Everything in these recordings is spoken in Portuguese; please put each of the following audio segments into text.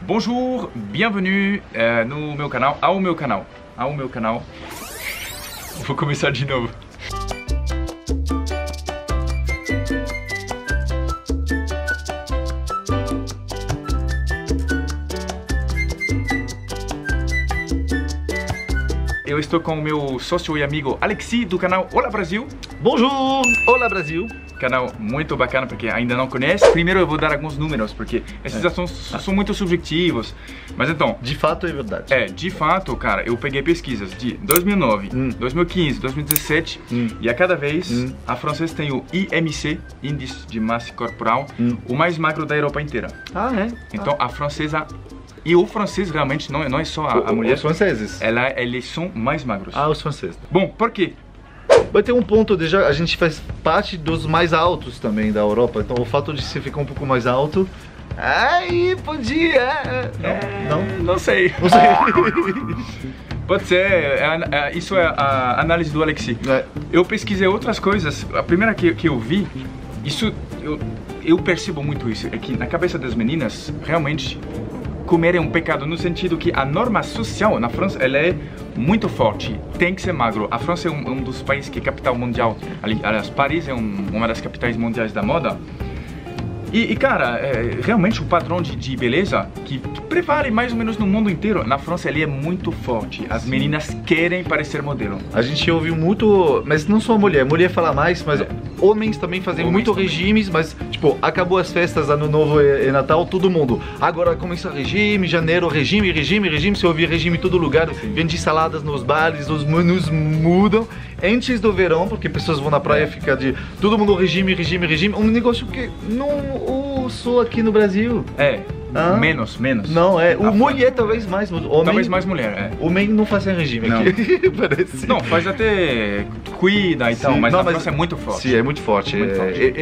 Bonjour, bienvenue no meu canal, ao meu canal. Vou começar de novo. Eu estou com o meu sócio e amigo Alexis do canal Olá Brasil. Bonjour! Olá Brasil! Canal muito bacana porque ainda não conhece. Primeiro eu vou dar alguns números porque esses assuntos são muito subjetivos. Mas então... De fato é verdade. De fato, cara, eu peguei pesquisas de 2009, 2015, 2017 e a cada vez a francesa tem o IMC, Índice de Massa Corporal, o mais magro da Europa inteira. Ah, é? Então a francesa... E o francês realmente não é só a mulher. Os franceses. Eles são mais magros. Ah, os franceses. Bom, por quê? Vai ter um ponto, a gente faz parte dos mais altos também da Europa, então o fato de você ficar um pouco mais alto, aí podia... Não sei. Não sei. Pode ser, isso é a análise do Alexis. Eu pesquisei outras coisas, a primeira que eu vi, isso eu percebo muito isso, é que na cabeça das meninas, realmente, comer é um pecado no sentido que a norma social na França, ela é muito forte, tem que ser magro. A França é um dos países que é capital mundial, aliás, Paris é uma das capitais mundiais da moda. E cara, realmente o padrão de beleza que prevale mais ou menos no mundo inteiro, na França ele é muito forte. As meninas querem parecer modelo. A gente ouve muito, mas não só mulher fala mais, mas homens também fazem muito regimes, mas tipo, acabou as festas, ano novo e Natal, todo mundo. Agora começa regime, janeiro, regime, você ouve regime em todo lugar, vende saladas nos bares, os menus mudam. Antes do verão, porque pessoas vão na praia ficar de todo mundo regime, um negócio que não sou aqui no Brasil. Menos. Não, mulher talvez mais, homem... Talvez mais mulher, Homem não faz regime aqui, parece. Não, faz até cuida e tal, mas na França é muito forte. Sim, é muito forte.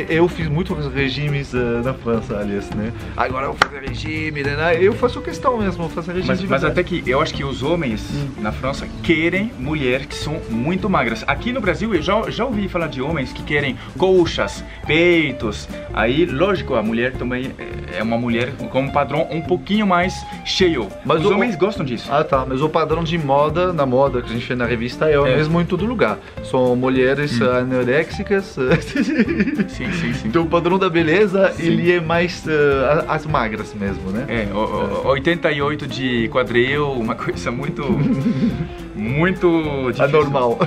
Eu fiz muitos regimes na França, aliás, né? Agora eu vou fazer regime, né? Eu faço questão mesmo, fazer regime. Mas até que eu acho que os homens na França querem mulheres que são muito magras. Aqui no Brasil eu já ouvi falar de homens que querem coxas, peitos. Aí, lógico, a mulher também é uma mulher com um padrão um pouquinho mais cheio. Mas os homens gostam disso. Ah, tá. Mas o padrão de moda, na moda que a gente vê na revista, é o mesmo em todo lugar. São mulheres anoréxicas. Sim. Então o padrão da beleza, ele é mais as magras mesmo, né? 88 de quadril, uma coisa muito... muito difícil. Anormal.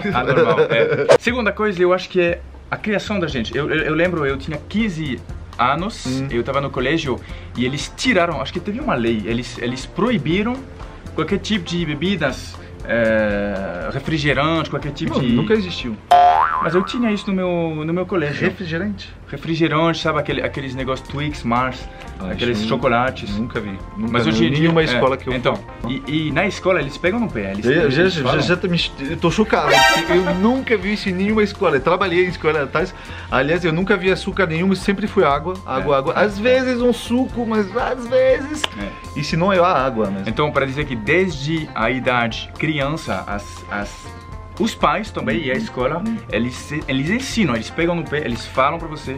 Segunda coisa, eu acho que é a criação da gente. Eu lembro, eu tinha 15 anos, eu estava no colégio e eles tiraram, acho que teve uma lei, eles proibiram qualquer tipo de bebidas, refrigerante, qualquer tipo de... Nunca existiu. Mas eu tinha isso no meu colégio. Refrigerante? Refrigerante, sabe aqueles negócios Twix, Mars, aqueles chocolates. Nunca vi. Mas hoje em dia... Nenhuma escola que eu então, e na escola eles pegam no pé. Eu tô chocado. Eu nunca vi isso em nenhuma escola. Eu trabalhei em escola atrás. Aliás, eu nunca vi açúcar nenhum, sempre foi água. Às vezes um suco, mas às vezes... E se não é a água mesmo. Então, para dizer que desde a idade criança, os pais também e a escola, eles ensinam, eles pegam no pé, eles falam pra você.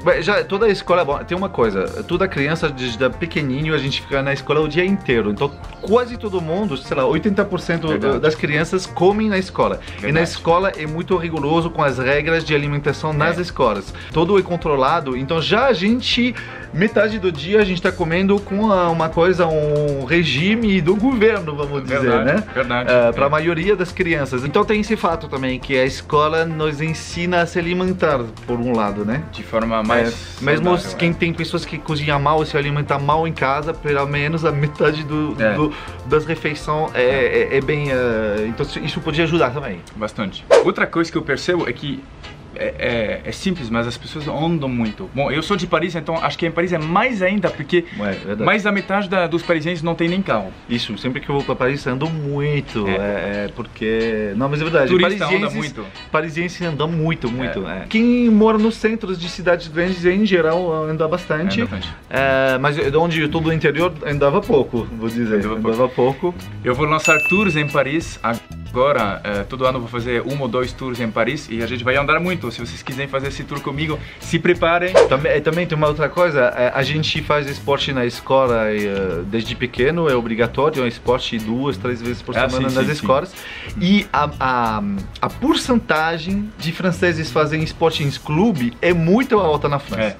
Toda a escola, bom, tem uma coisa, toda criança, desde pequenininho, a gente fica na escola o dia inteiro. Então, quase todo mundo, sei lá, 80% das crianças comem na escola. E na escola é muito rigoroso com as regras de alimentação nas escolas. Tudo é controlado, então já a gente, metade do dia, a gente tá comendo com uma coisa, um regime do governo, vamos dizer, né? Pra maioria das crianças. Então tem esse fato também, que a escola nos ensina a se alimentar, por um lado, né? De forma mais mesmo quem tem pessoas que cozinham mal e se alimentam mal em casa, pelo menos a metade das refeições é bem... então isso podia ajudar também. Bastante. Outra coisa que eu percebo é que é simples, mas as pessoas andam muito. Bom, eu sou de Paris, então acho que em Paris é mais ainda, porque mais da metade dos parisienses não tem nem carro. Isso, sempre que eu vou para Paris ando muito, porque... Não, mas é verdade, turista anda muito. Parisienses andam muito. Quem mora nos centros de cidades grandes, em geral, anda bastante. Mas onde eu tô do interior, andava pouco, vou dizer. Andava pouco. Eu vou lançar tours em Paris Agora, todo ano vou fazer 1 ou 2 tours em Paris e a gente vai andar muito. Se vocês quiserem fazer esse tour comigo, se preparem. Também tem uma outra coisa, a gente faz esporte na escola desde pequeno, é obrigatório, é um esporte 2, 3 vezes por semana nas escolas. E a porcentagem de franceses fazem esporte em clube é muito alta na França.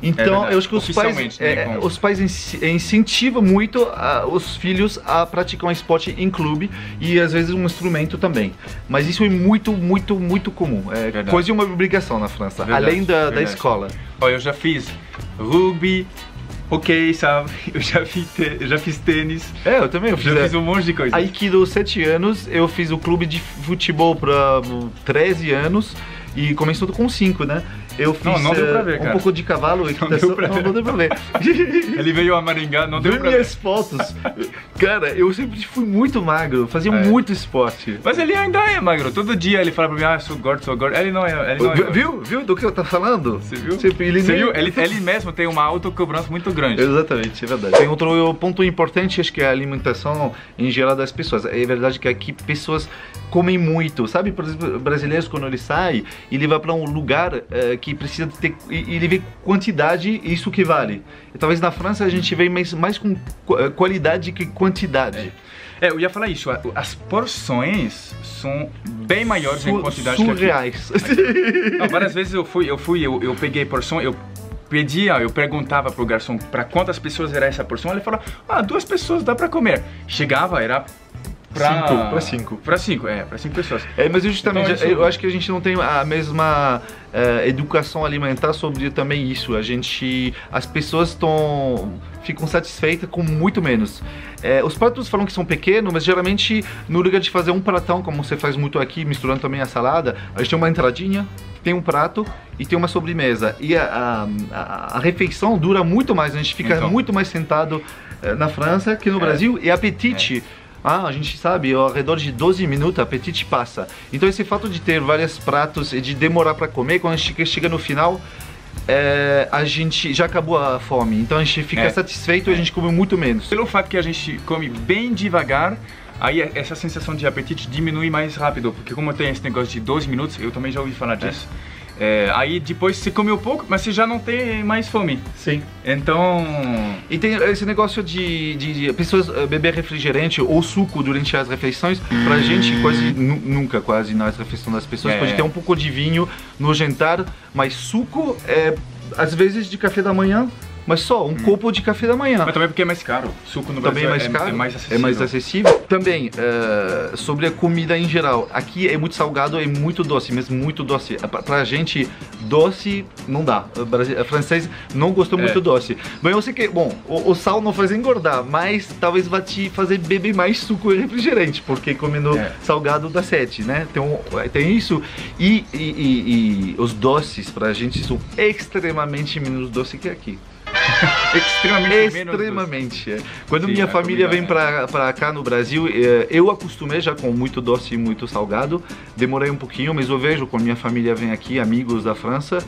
Então, eu acho que os pais incentivam muito os filhos a praticar um esporte em clube e às vezes um instrumento também. Mas isso é muito comum. É quase uma obrigação na França, além da escola. Olha, eu já fiz rugby, hockey, sabe? Eu já fiz tênis. Eu também. Eu fiz um monte de coisa. Aikido 7 anos, eu fiz o clube de futebol para 13 anos e começou com 5, né? Eu fiz não deu pra ver, um pouco de cavalo, equitação, não deu pra ver. Ele veio a Maringá, não deu pra ver. Minhas fotos. Cara, eu sempre fui muito magro, fazia muito esporte. Mas ele ainda é magro, todo dia ele fala pra mim, sou gordo. Ele não é. Viu do que eu tô falando? Você viu? Ele viu? Ele mesmo tem uma autocobrança muito grande. Exatamente, é verdade. Tem outro ponto importante, acho que é a alimentação em geral das pessoas. É verdade que aqui pessoas comem muito, sabe? Por exemplo, brasileiros quando ele sai, ele vai pra um lugar que precisa ter, ele vê quantidade, isso que vale. E talvez na França a gente vê mais com qualidade que quantidade. Eu ia falar isso, as porções são bem maiores em quantidade surreais. Que aqui. Não, várias vezes eu peguei porção, eu perguntava pro garçom para quantas pessoas era essa porção, ele falou, 2 pessoas dá para comer. Chegava, era para 5 pessoas. Mas justamente, então, eu acho que a gente não tem a mesma educação alimentar sobre também isso. As pessoas ficam satisfeitas com muito menos. Os pratos falam que são pequenos, mas geralmente no lugar de fazer um pratão, como você faz muito aqui, misturando também a salada, a gente tem uma entradinha, tem um prato e tem uma sobremesa. E a refeição dura muito mais, a gente fica muito mais sentado na França que no Brasil, e apetite... a gente sabe, ao redor de 12 minutos, apetite passa. Então esse fato de ter vários pratos e de demorar para comer, quando a gente chega no final, a gente já acabou a fome. Então a gente fica satisfeito e a gente come muito menos. Pelo fato que a gente come bem devagar, aí essa sensação de apetite diminui mais rápido. Porque como tem esse negócio de 12 minutos, eu também já ouvi falar disso. Aí depois você comeu pouco, mas você já não tem mais fome. Sim. Então... E tem esse negócio de pessoas beber refrigerante ou suco durante as refeições. Pra gente, nunca nas refeições das pessoas. Pode ter um pouco de vinho no jantar, mas suco às vezes de café da manhã. Mas só um copo de café da manhã. Mas também porque é mais caro. Suco no Brasil é mais acessível. É mais acessível. Também, sobre a comida em geral. Aqui é muito salgado e muito doce, mesmo muito doce. Pra gente, doce não dá. O francês não gostou muito doce. Mas eu sei que, o sal não faz engordar, mas talvez vai te fazer beber mais suco e refrigerante, porque comendo salgado dá sede, né? Tem isso. E os doces pra gente são extremamente menos doces que aqui. Extremamente. Quando minha família vem pra cá no Brasil, eu acostumei já com muito doce e muito salgado. Demorei um pouquinho, mas eu vejo quando minha família vem aqui, amigos da França,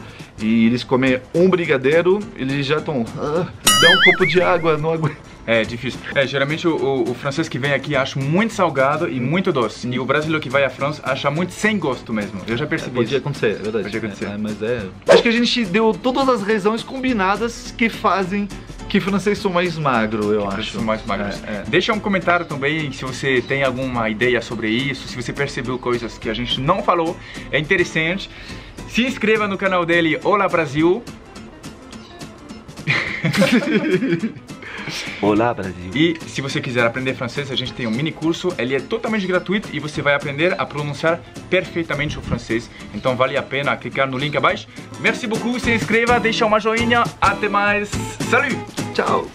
e eles comem um brigadeiro, eles já estão... dá um copo de água, não aguento. É difícil. Geralmente o francês que vem aqui acha muito salgado e muito doce. E o brasileiro que vai à França acha muito sem gosto mesmo. Eu já percebi isso. Podia acontecer, é verdade. Podia acontecer. Acho que a gente deu todas as razões combinadas que fazem que francês são mais magro, eu acho. São mais magros. Deixa um comentário também se você tem alguma ideia sobre isso, se você percebeu coisas que a gente não falou, é interessante. Se inscreva no canal dele, Olá Brasil. Olá Brasil. E se você quiser aprender francês, a gente tem um mini curso, ele é totalmente gratuito e você vai aprender a pronunciar perfeitamente o francês. Então vale a pena clicar no link abaixo. Merci beaucoup, se inscreva, deixa uma joinha, até mais, salut! Tchau!